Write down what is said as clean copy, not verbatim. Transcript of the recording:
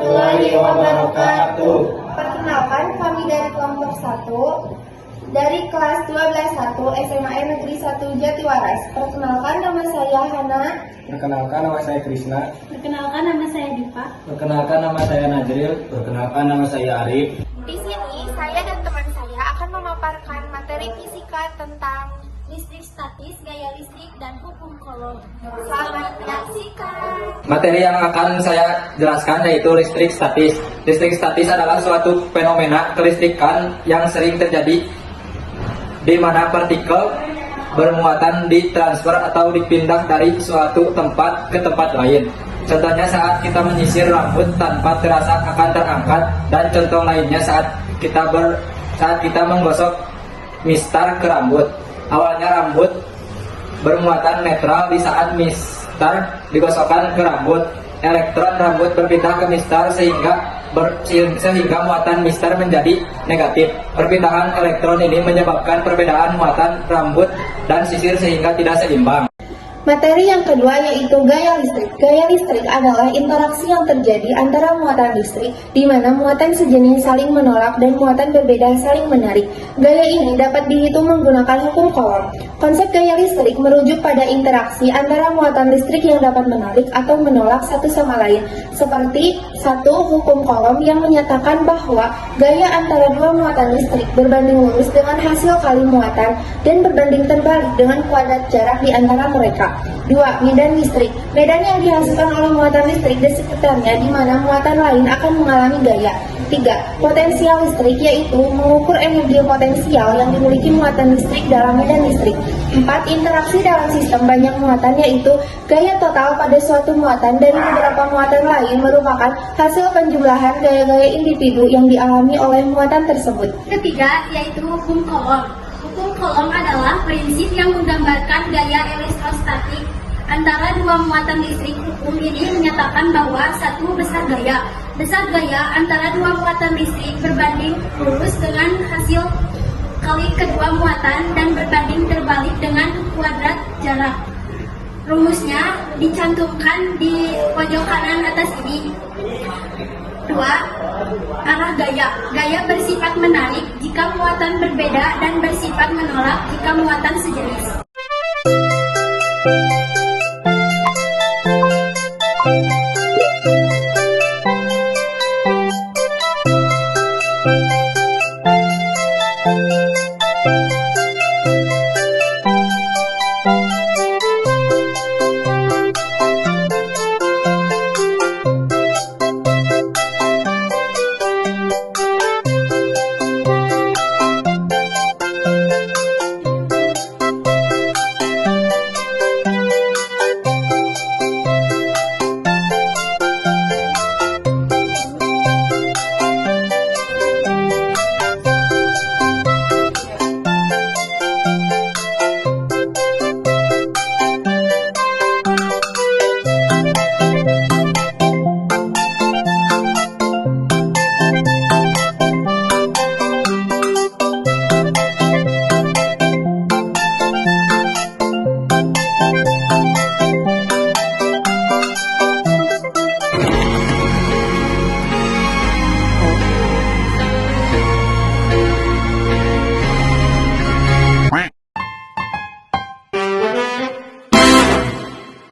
warahmatullahi wabarakatuh. Perkenalkan, kami dari kelompok 1 dari kelas 12-1 SMA Negeri 1 Jatiwaras. Perkenalkan, nama saya Hana. Perkenalkan, nama saya Krisna. Perkenalkan, nama saya Dipa. Perkenalkan, nama saya Najril. Perkenalkan, nama saya Arif. Di sini, saya dan teman saya akan memaparkan materi fisika tentang Listrik statis, gaya listrik, dan hukum Coulomb. selamat menyaksikan. Materi yang akan saya jelaskan yaitu listrik statis. Listrik statis adalah suatu fenomena kelistrikan yang sering terjadi di mana partikel bermuatan ditransfer atau dipindah dari suatu tempat ke tempat lain. Contohnya saat kita menyisir rambut tanpa terasa akan terangkat, dan contoh lainnya saat kita menggosok mistar ke rambut. Awalnya rambut bermuatan netral, di saat mistar digosokkan ke rambut, elektron rambut berpindah ke mistar sehingga muatan mistar menjadi negatif. Perpindahan elektron ini menyebabkan perbedaan muatan rambut dan sisir sehingga tidak seimbang. Materi yang kedua yaitu gaya listrik. Gaya listrik adalah interaksi yang terjadi antara muatan listrik, di mana muatan sejenis saling menolak dan muatan berbeda saling menarik. Gaya ini dapat dihitung menggunakan hukum Coulomb. Konsep gaya listrik merujuk pada interaksi antara muatan listrik yang dapat menarik atau menolak satu sama lain. Seperti 1. Hukum Coulomb yang menyatakan bahwa gaya antara dua muatan listrik berbanding lurus dengan hasil kali muatan dan berbanding terbalik dengan kuadrat jarak di antara mereka. 2. Medan listrik. Medan yang dihasilkan oleh muatan listrik di sekitarnya di mana muatan lain akan mengalami gaya. 3. Potensial listrik, yaitu mengukur energi potensial yang dimiliki muatan listrik dalam medan listrik. 4. Interaksi dalam sistem banyak muatan, yaitu gaya total pada suatu muatan dari beberapa muatan lain merupakan hasil penjumlahan gaya-gaya individu yang dialami oleh muatan tersebut. Ketiga, yaitu hukum Coulomb. Hukum Coulomb adalah prinsip yang menggambarkan gaya elektrostatik antara dua muatan listrik. Hukum ini menyatakan bahwa satu besar gaya antara dua muatan listrik berbanding lurus dengan hasil kali kedua muatan dan berbanding terbalik dengan kuadrat jarak. Rumusnya dicantumkan di pojok kanan atas ini. 2. Arah gaya. Gaya bersifat menarik jika muatan berbeda dan bersifat menolak jika muatan sejenis.